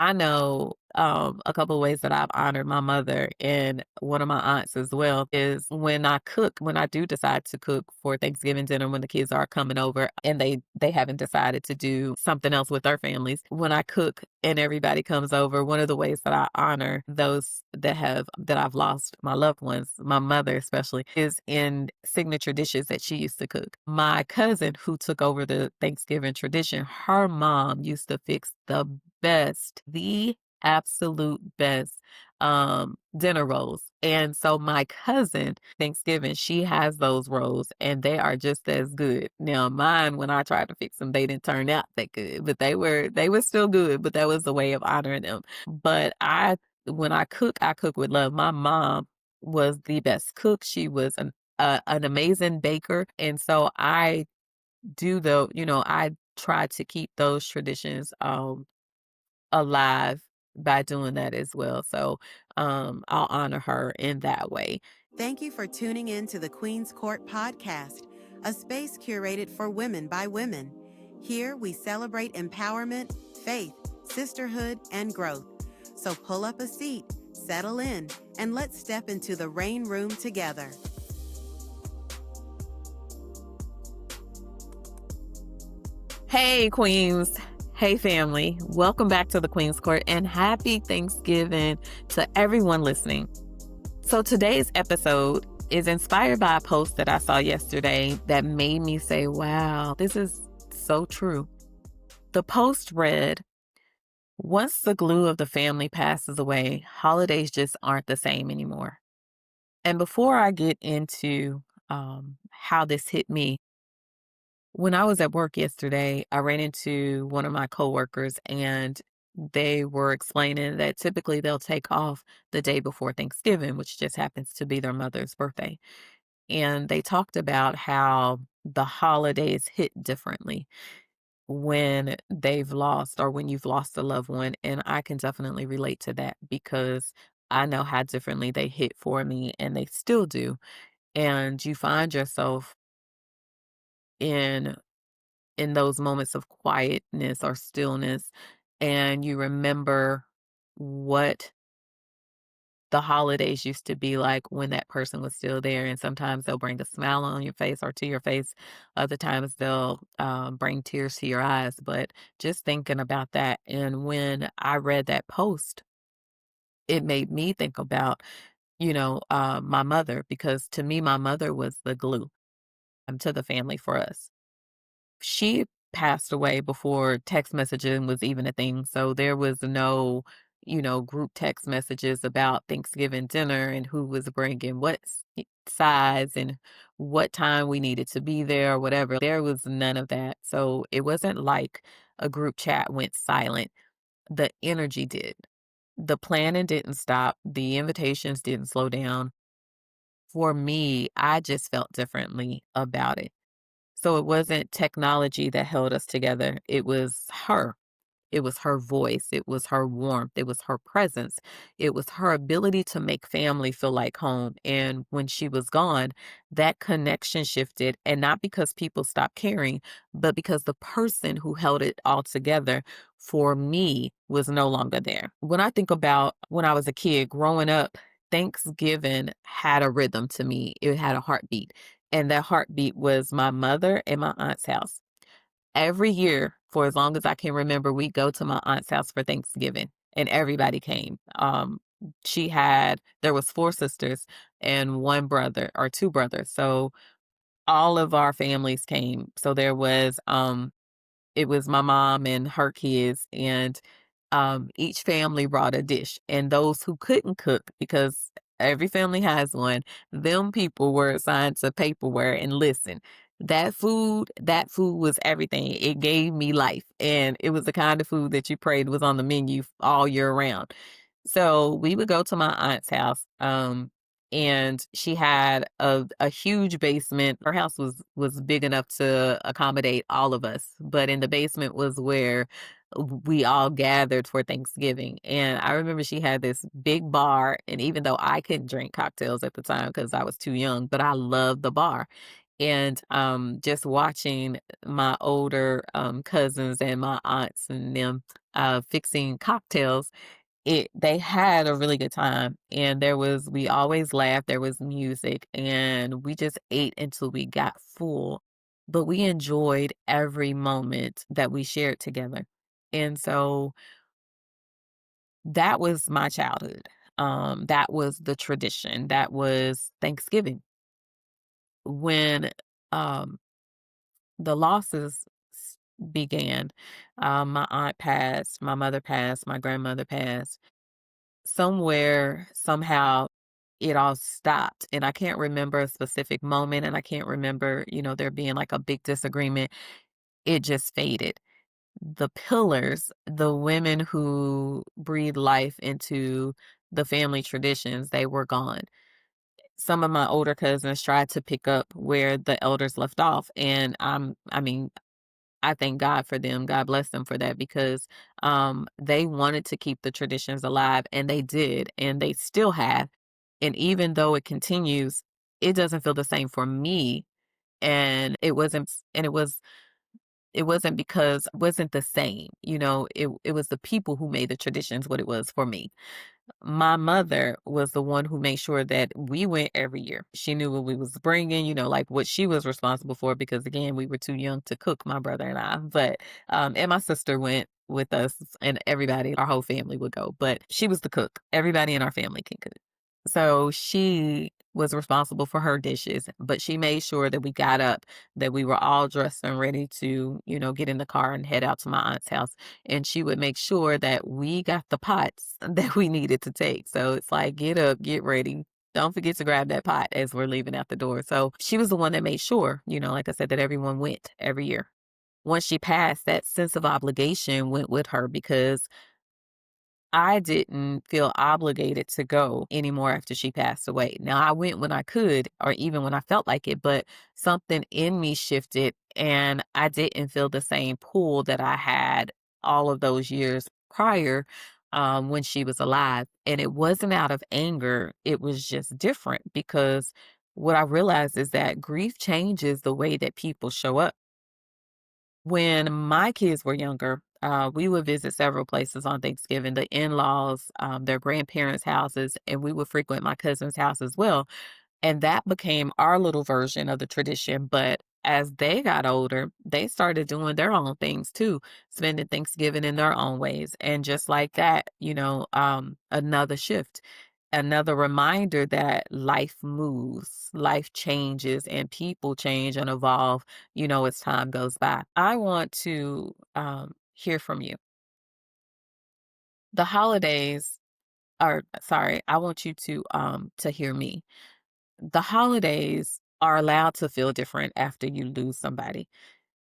I know a couple of ways that I've honored my mother and one of my aunts as well is when I cook, when I do decide to cook for Thanksgiving dinner when the kids are coming over and they haven't decided to do something else with their families. When I cook and everybody comes over, one of the ways that I honor those that I've lost, my loved ones, my mother especially, is in signature dishes that she used to cook. My cousin who took over the Thanksgiving tradition, her mom used to fix the absolute best dinner rolls. And so my cousin, Thanksgiving, she has those rolls and they are just as good. Now mine, when I tried to fix them, they didn't turn out that good, but they were still good, but that was the way of honoring them. But when I cook with love. My mom was the best cook. She was an amazing baker. And so I try to keep those traditions alive by doing that as well. So I'll honor her in that way. Thank you for tuning in to the Queen's Court podcast, a space curated for women by women. Here we celebrate empowerment, faith, sisterhood, and growth. So pull up a seat, settle in, and let's step into the rain room together. Hey, Queens. Hey, family. Welcome back to the Queen's Court and happy Thanksgiving to everyone listening. So today's episode is inspired by a post that I saw yesterday that made me say, wow, this is so true. The post read, once the glue of the family passes away, holidays just aren't the same anymore. And before I get into how this hit me, when I was at work yesterday, I ran into one of my coworkers and they were explaining that typically they'll take off the day before Thanksgiving, which just happens to be their mother's birthday. And they talked about how the holidays hit differently when they've lost or when you've lost a loved one. And I can definitely relate to that because I know how differently they hit for me and they still do. And you find yourself in in those moments of quietness or stillness, and you remember what the holidays used to be like when that person was still there. And sometimes they'll bring a smile on your face or to your face. Other times they'll bring tears to your eyes. But just thinking about that. And when I read that post, it made me think about, my mother, because to me, my mother was the glue to the family for us. She passed away before text messaging was even a thing, so there was no, group text messages about Thanksgiving dinner and who was bringing what size and what time we needed to be there or whatever. There was none of that. So it wasn't like a group chat went silent. The energy did. The planning didn't stop. The invitations didn't slow down. For me, I just felt differently about it. So it wasn't technology that held us together. It was her. It was her voice. It was her warmth. It was her presence. It was her ability to make family feel like home. And when she was gone, that connection shifted. And not because people stopped caring, but because the person who held it all together for me was no longer there. When I think about when I was a kid growing up, Thanksgiving had a rhythm to me. It had a heartbeat. And that heartbeat was my mother and my aunt's house. Every year, for as long as I can remember, we go to my aunt's house for Thanksgiving, and everybody came. There was 4 sisters and 1 brother or 2 brothers, so all of our families came. So it was my mom and her kids, and each family brought a dish. And those who couldn't cook, because every family has one, them people were assigned to paperware and listen. That food was everything. It gave me life. And it was the kind of food that you prayed was on the menu all year round. So we would go to my aunt's house. And she had a huge basement. Her house was big enough to accommodate all of us, but in the basement was where we all gathered for Thanksgiving. And I remember she had this big bar, and even though I couldn't drink cocktails at the time because I was too young, but I loved the bar. And just watching my older cousins and my aunts and them fixing cocktails, they had a really good time, and we always laughed, there was music, and we just ate until we got full, but we enjoyed every moment that we shared together. And so that was my childhood. That was the tradition. That was Thanksgiving. When um the losses began, my aunt passed, my mother passed, my grandmother passed. Somewhere, somehow, it all stopped, and I can't remember a specific moment, and I can't remember, there being like a big disagreement. It just faded. The pillars, the women who breathed life into the family traditions, they were gone. Some of my older cousins tried to pick up where the elders left off, and I mean, I thank God for them. God bless them for that because they wanted to keep the traditions alive, and they did, and they still have. And even though it continues, it doesn't feel the same for me. And it wasn't because it wasn't the same. It was the people who made the traditions what it was for me. My mother was the one who made sure that we went every year. She knew what we was bringing, like what she was responsible for, because again, we were too young to cook, my brother and I. But and my sister went with us, and everybody, our whole family would go. But she was the cook. Everybody in our family can cook. So she was responsible for her dishes, but she made sure that we got up, that we were all dressed and ready to, get in the car and head out to my aunt's house. And she would make sure that we got the pots that we needed to take. So it's like, get up, get ready. Don't forget to grab that pot as we're leaving out the door. So she was the one that made sure, like I said, that everyone went every year. Once she passed, that sense of obligation went with her because I didn't feel obligated to go anymore after she passed away. Now, I went when I could, or even when I felt like it, but something in me shifted, and I didn't feel the same pull that I had all of those years prior, when she was alive. And it wasn't out of anger, it was just different because what I realized is that grief changes the way that people show up. When my kids were younger, we would visit several places on Thanksgiving, the in-laws, their grandparents' houses, and we would frequent my cousin's house as well. And that became our little version of the tradition. But as they got older, they started doing their own things too, spending Thanksgiving in their own ways. And just like that, another shift, another reminder that life moves, life changes, and people change and evolve, as time goes by. I want to hear from you. The holidays are, sorry, I want you to hear me. The holidays are allowed to feel different after you lose somebody.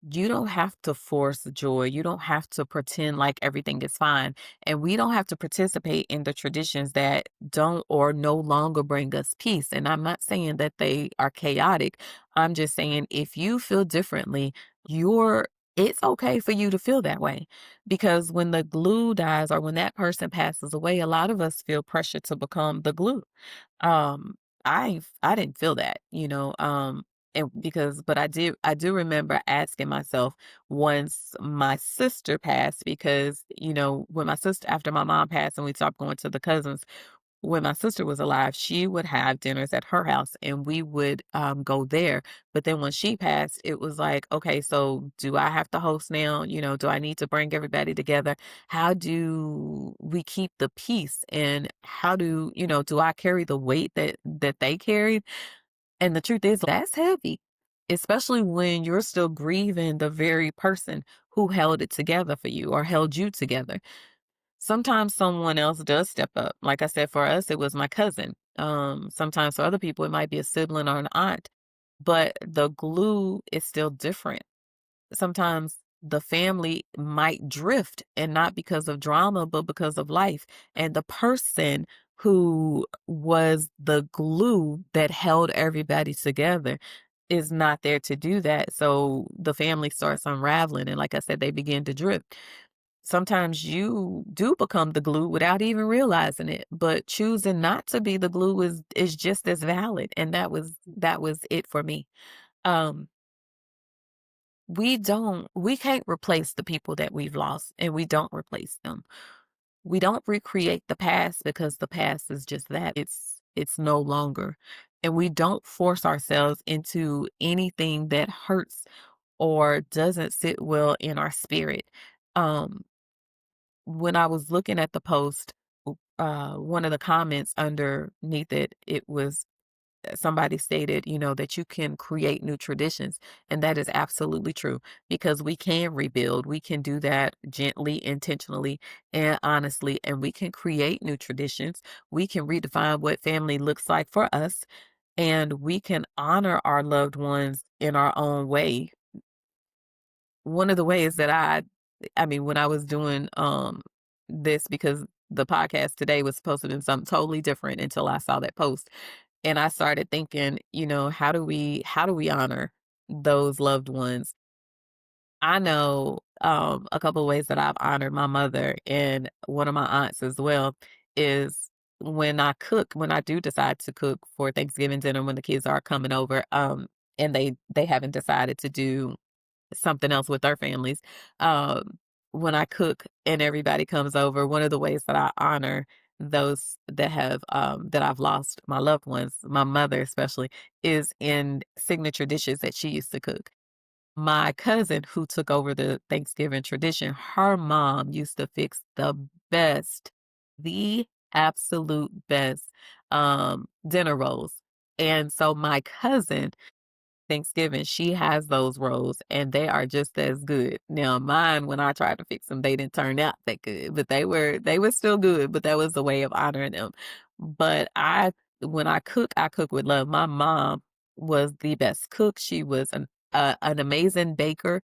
You don't have to force joy. You don't have to pretend like everything is fine. And we don't have to participate in the traditions that don't or no longer bring us peace. And I'm not saying that they are chaotic. I'm just saying if you feel differently, it's okay for you to feel that way. Because when the glue dies or when that person passes away, a lot of us feel pressure to become the glue. um, I didn't feel that, and but I do remember asking myself once my sister passed, because, when my sister after my mom passed and we stopped going to the cousins, when my sister was alive, she would have dinners at her house and we would go there. But then when she passed, it was like, okay, so do I have to host now? Do I need to bring everybody together? How do we keep the peace? And how do I carry the weight that they carried? And the truth is, that's heavy, especially when you're still grieving the very person who held it together for you or held you together. Sometimes someone else does step up. Like I said, for us, it was my cousin. Sometimes for other people, it might be a sibling or an aunt, but the glue is still different. Sometimes the family might drift, and not because of drama, but because of life. And the person who was the glue that held everybody together is not there to do that. So the family starts unraveling. And like I said, they begin to drift. Sometimes you do become the glue without even realizing it, but choosing not to be the glue is just as valid. And that was it for me. Um, we can't replace the people that we've lost, and we don't replace them. We don't recreate the past because the past is just that. It's no longer. And we don't force ourselves into anything that hurts or doesn't sit well in our spirit. Um, when I was looking at the post, one of the comments underneath it, it was somebody stated, that you can create new traditions. And that is absolutely true because we can rebuild. We can do that gently, intentionally, and honestly. And we can create new traditions. We can redefine what family looks like for us. And we can honor our loved ones in our own way. One of the ways that I mean, when I was doing this, because the podcast today was supposed to be something totally different until I saw that post. And I started thinking, how do we honor those loved ones? I know a couple of ways that I've honored my mother and one of my aunts as well is when I cook, when I do decide to cook for Thanksgiving dinner when the kids are coming over, and they haven't decided to do something else with their families. Um, when I cook and everybody comes over, one of the ways that I honor those that I've lost, my loved ones, my mother especially, is in signature dishes that she used to cook. My cousin who took over the Thanksgiving tradition, her mom used to fix best, the absolute best dinner rolls. And so my cousin Thanksgiving, she has those rolls and they are just as good. Now mine, when I tried to fix them, they didn't turn out that good, but they were still good, but that was the way of honoring them. But when I cook with love. My mom was the best cook. She was an amazing baker.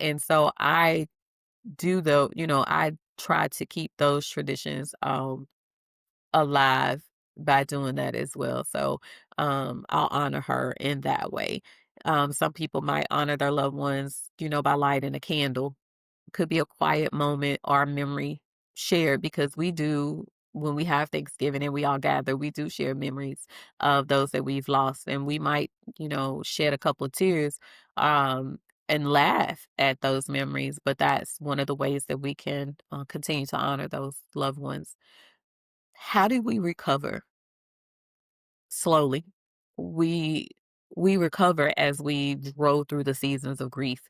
And so I try to keep those traditions alive by doing that as well. So, I'll honor her in that way. Some people might honor their loved ones, by lighting a candle. Could be a quiet moment or a memory shared because we do when we have Thanksgiving and we all gather, we do share memories of those that we've lost. And we might, shed a couple of tears, um, and laugh at those memories. But that's one of the ways that we can continue to honor those loved ones. How do we recover? Slowly. We we recover as we grow through the seasons of grief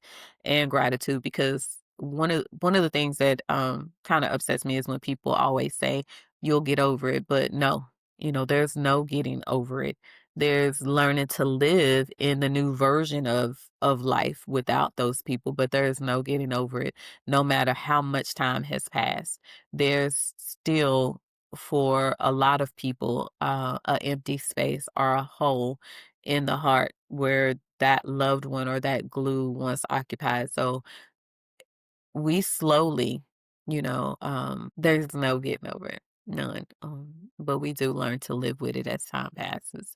and gratitude because one of the things that kind of upsets me is when people always say you'll get over it, but no, there's no getting over it. There's learning to live in the new version of life without those people, but there's no getting over it no matter how much time has passed. There's still for a lot of people, a empty space or a hole in the heart where that loved one or that glue once occupied. So we slowly, there's no getting over it, none. But we do learn to live with it as time passes.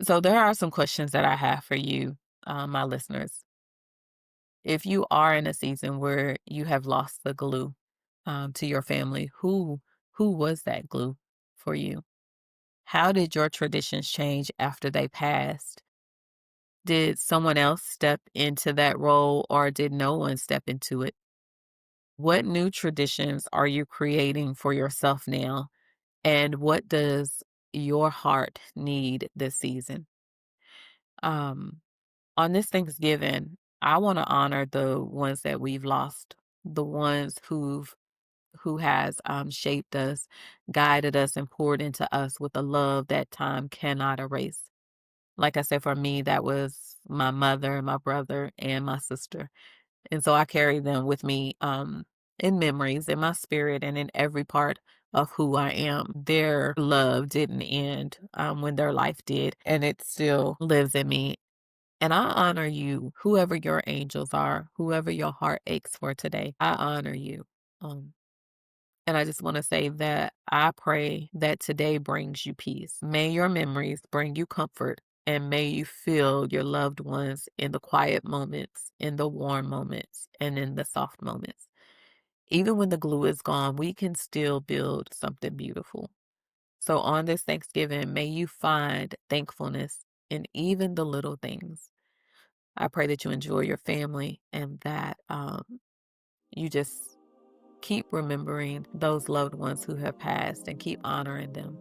So there are some questions that I have for you, my listeners. If you are in a season where you have lost the glue to your family, who was that glue for you? How did your traditions change after they passed? Did someone else step into that role or did no one step into it? What new traditions are you creating for yourself now? And what does your heart need this season? Um, on this Thanksgiving, I want to honor the ones that we've lost, the ones who has shaped us, guided us, and poured into us with a love that time cannot erase. Like I said, for me, that was my mother, my brother, and my sister. And so I carry them with me in memories, in my spirit, and in every part of who I am. Their love didn't end when their life did, and it still lives in me. And I honor you, whoever your angels are, whoever your heart aches for today. I honor you. Um, and I just want to say that I pray that today brings you peace. May your memories bring you comfort and may you feel your loved ones in the quiet moments, in the warm moments, and in the soft moments. Even when the glue is gone, we can still build something beautiful. So on this Thanksgiving, may you find thankfulness in even the little things. I pray that you enjoy your family and that you just keep remembering those loved ones who have passed and keep honoring them.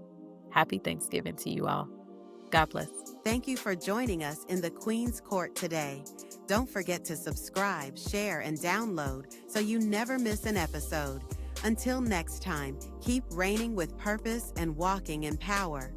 Happy Thanksgiving to you all. God bless. Thank you for joining us in the Queen's Court today. Don't forget to subscribe, share, and download so you never miss an episode. Until next time, keep reigning with purpose and walking in power.